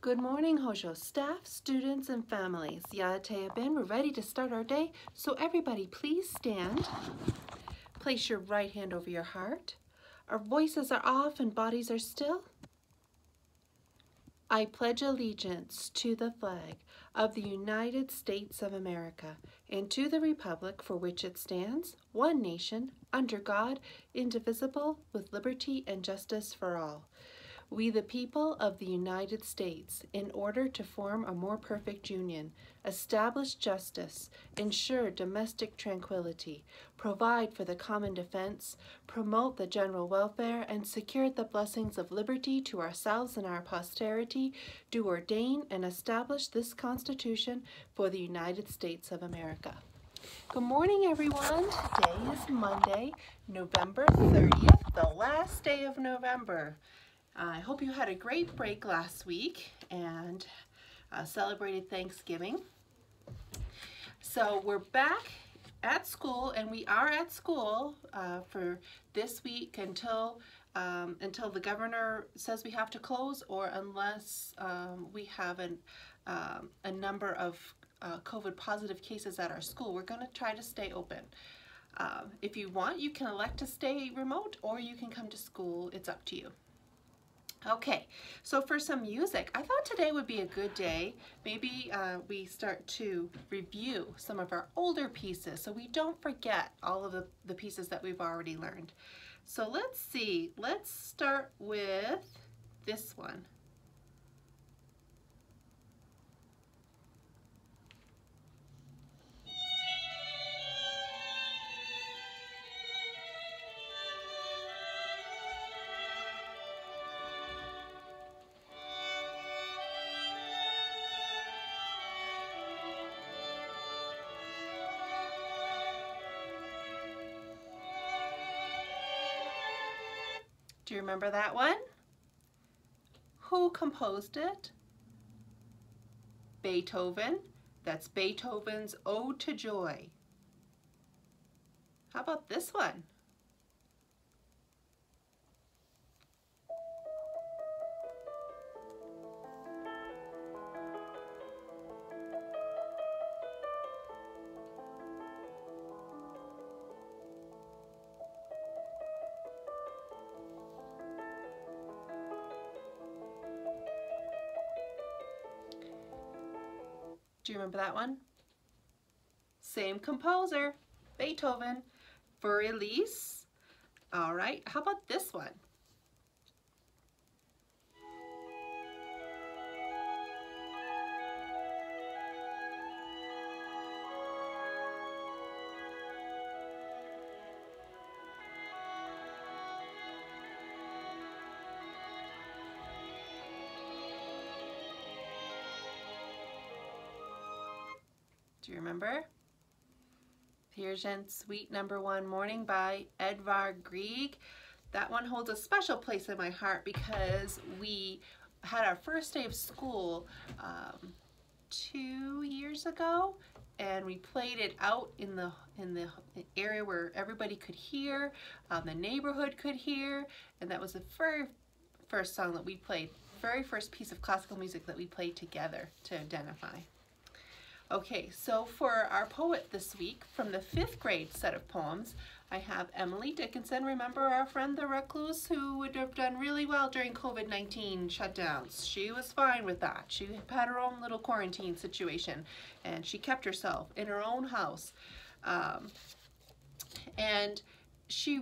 Good morning, Hojo staff, students, and families. Ya'ateh Ben, we're ready to start our day, so everybody please stand. Place your right hand over your heart. Our voices are off and bodies are still. I pledge allegiance to the flag of the United States of America and to the republic for which it stands, one nation, under God, indivisible, with liberty and justice for all. We, the people of the United States, in order to form a more perfect union, establish justice, ensure domestic tranquility, provide for the common defense, promote the general welfare, and secure the blessings of liberty to ourselves and our posterity, do ordain and establish this Constitution for the United States of America. Good morning, everyone. Today is Monday, November 30th, the last day of November. I hope you had a great break last week and celebrated Thanksgiving. So we're back at school, and we are at school for this week until the governor says we have to close, or unless we have a number of COVID positive cases at our school. We're going to try to stay open. If you want, you can elect to stay remote, or you can come to school. It's up to you. Okay, so for some music, I thought today would be a good day. Maybe we start to review some of our older pieces so we don't forget all of the pieces that we've already learned. So let's see, let's start with this one. Do you remember that one? Who composed it? Beethoven. That's Beethoven's Ode to Joy. How about this one? Do you remember that one? Same composer, Beethoven, for Elise. All right, how about this one? Do you remember? Peer Gynt Suite No. 1 Morning by Edvard Grieg. That one holds a special place in my heart because we had our first day of school 2 years ago, and we played it out in the area where everybody could hear, the neighborhood could hear, and that was the very first song that we played, very first piece of classical music that we played together to identify. Okay, so for our poet this week, from the 5th grade set of poems, I have Emily Dickinson. Remember our friend the recluse who would have done really well during COVID-19 shutdowns? She was fine with that. She had her own little quarantine situation, and she kept herself in her own house. And do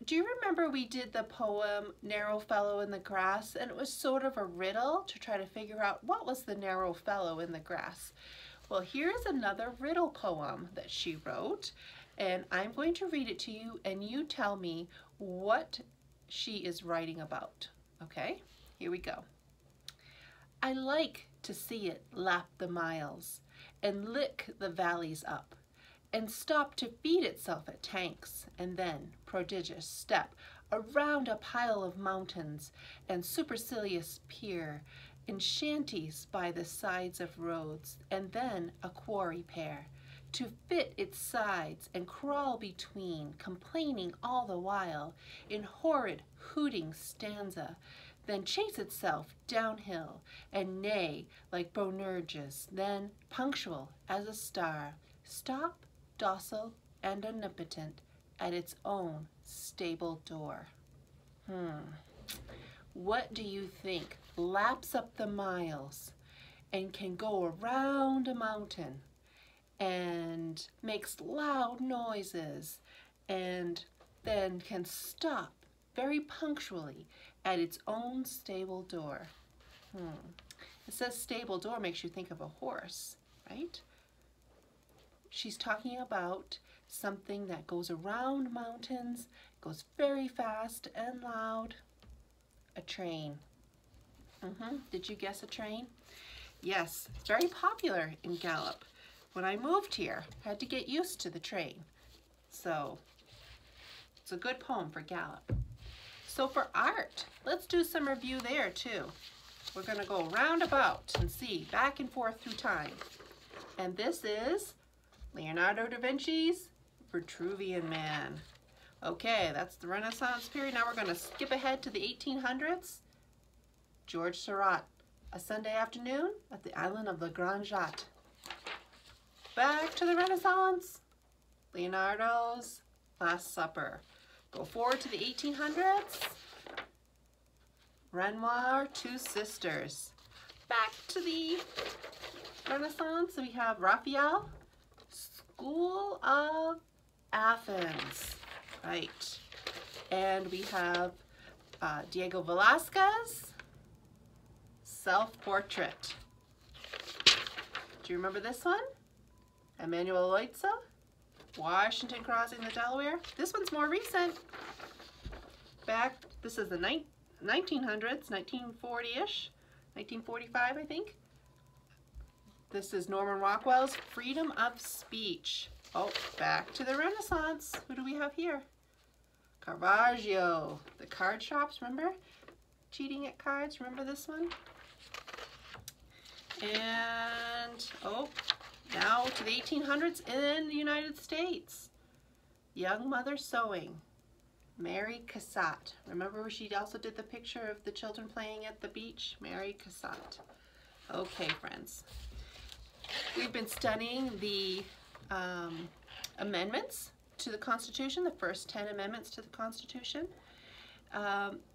you remember we did the poem Narrow Fellow in the Grass? And it was sort of a riddle to try to figure out what was the narrow fellow in the grass. Well, here's another riddle poem that she wrote, and I'm going to read it to you, and you tell me what she is writing about. Okay, here we go. I like to see it lap the miles and lick the valleys up and stop to feed itself at tanks, and then, prodigious step, around a pile of mountains and supercilious pier, in shanties by the sides of roads, and then a quarry pair, to fit its sides and crawl between, complaining all the while, in horrid hooting stanza, then chase itself downhill, and neigh like Boanerges, then, punctual as a star, stop, docile and omnipotent, at its own stable door. What do you think laps up the miles and can go around a mountain and makes loud noises and then can stop very punctually at its own stable door? It says stable door makes you think of a horse, right? She's talking about something that goes around mountains, goes very fast and loud. A train. Did you guess a train? Yes, very popular in Gallup. When I moved here, I had to get used to the train. So, it's a good poem for Gallup. So for art, let's do some review there too. We're going to go roundabout and see back and forth through time. And this is Leonardo da Vinci's Vitruvian Man. Okay, that's the Renaissance period. Now we're going to skip ahead to the 1800s. George Seurat, A Sunday Afternoon at the Island of La Grande Jatte. Back to the Renaissance. Leonardo's Last Supper. Go forward to the 1800s. Renoir, Two Sisters. Back to the Renaissance, we have Raphael, School of Athens. Right. And we have Diego Velázquez, Self-Portrait. Do you remember this one? Emanuel Leutze, Washington Crossing the Delaware. This one's more recent. This is the 1900s, 1940-ish, 1945, I think. This is Norman Rockwell's Freedom of Speech. Oh, back to the Renaissance. Who do we have here? Caravaggio. The card shops, remember? Cheating at cards, remember this one? And, oh, now to the 1800s in the United States. Young Mother Sewing. Mary Cassatt. Remember where she also did the picture of the children playing at the beach? Mary Cassatt. Okay, friends. We've been studying the amendments to the Constitution, the first 10 amendments to the Constitution.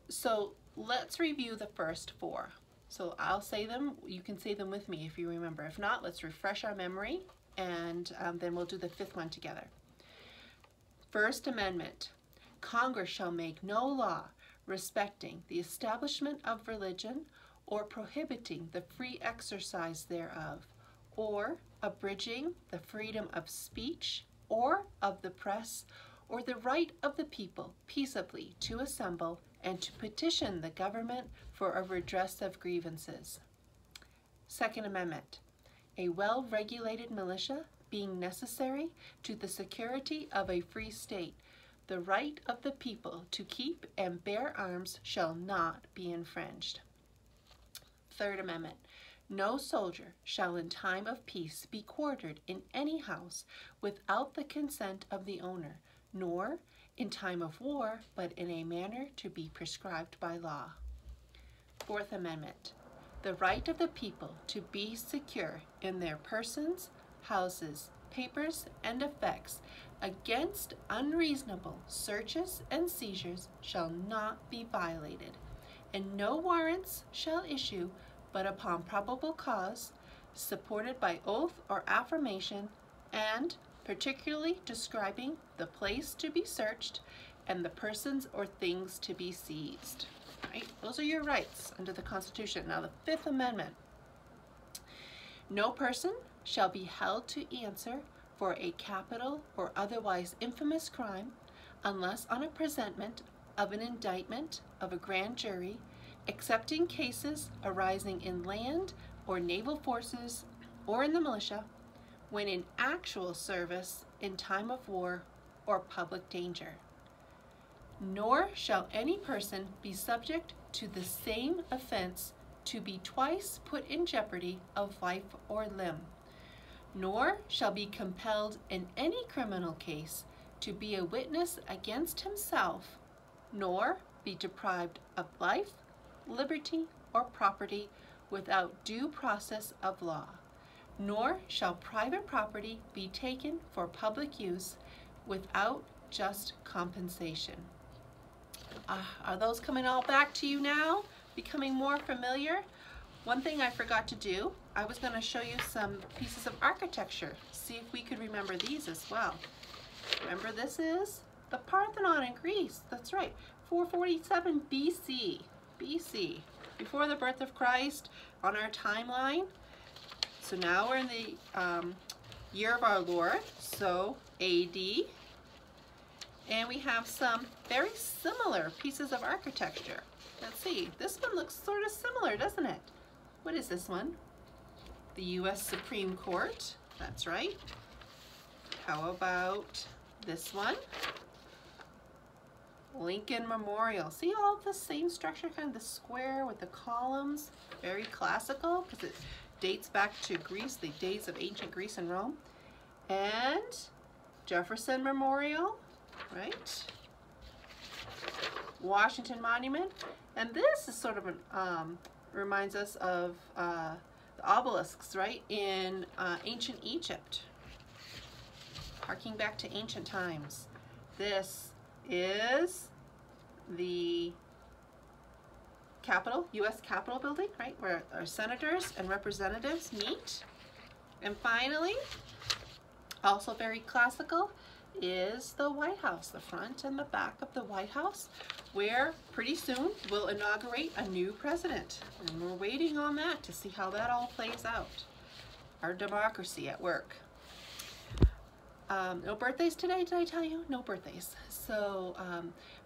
So let's review the first 4. So I'll say them, you can say them with me if you remember. If not, let's refresh our memory, and then we'll do the 5th one together. First Amendment. Congress shall make no law respecting the establishment of religion or prohibiting the free exercise thereof, or abridging the freedom of speech or of the press, or the right of the people peaceably to assemble and to petition the government for a redress of grievances. Second Amendment. A well-regulated militia being necessary to the security of a free state, the right of the people to keep and bear arms shall not be infringed. Third Amendment. No soldier shall in time of peace be quartered in any house without the consent of the owner, nor in time of war, but in a manner to be prescribed by law. Fourth Amendment. The right of the people to be secure in their persons, houses, papers, and effects against unreasonable searches and seizures shall not be violated, and no warrants shall issue but upon probable cause, supported by oath or affirmation, and particularly describing the place to be searched and the persons or things to be seized. Right? Those are your rights under the Constitution. Now the 5th Amendment. No person shall be held to answer for a capital or otherwise infamous crime unless on a presentment of an indictment of a grand jury, except in cases arising in land or naval forces or in the militia, when in actual service in time of war or public danger. Nor shall any person be subject to the same offense to be twice put in jeopardy of life or limb, nor shall be compelled in any criminal case to be a witness against himself, nor be deprived of life, liberty, or property without due process of law, nor shall private property be taken for public use without just compensation. Are those coming all back to you now? Becoming more familiar? One thing I forgot to do, I was going to show you some pieces of architecture. See if we could remember these as well. Remember, this is the Parthenon in Greece. That's right, 447 BC. BC, before the birth of Christ on our timeline. So now we're in the year of our Lord, so AD. And we have some very similar pieces of architecture. Let's see, this one looks sort of similar, doesn't it? What is this one? The U.S. Supreme Court, that's right. How about this one? Lincoln Memorial. See all the same structure, kind of the square with the columns, very classical because it dates back to Greece, the days of ancient Greece and Rome. And Jefferson Memorial, right? Washington Monument. And this is sort of an, reminds us of the obelisks, right, in ancient Egypt. Harking back to ancient times. This is the Capitol, U.S. Capitol building, right, where our senators and representatives meet. And finally, also very classical, is the White House, the front and the back of the White House, where pretty soon we'll inaugurate a new president. And we're waiting on that to see how that all plays out. Our democracy at work. No birthdays today, did I tell you? No birthdays. So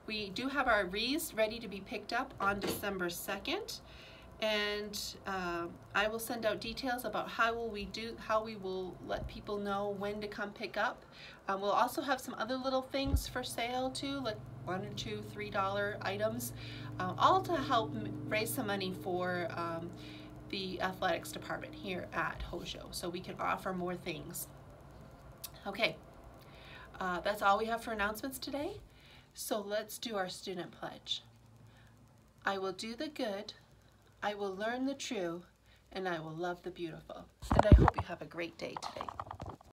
we do have our wreaths ready to be picked up on December 2nd. And I will send out details about how we will let people know when to come pick up. We'll also have some other little things for sale too, like $1 or $2, $3 items, all to help raise some money for the athletics department here at Hojo, so we can offer more things. Okay, that's all we have for announcements today. So let's do our student pledge. I will do the good, I will learn the true, and I will love the beautiful. And I hope you have a great day today.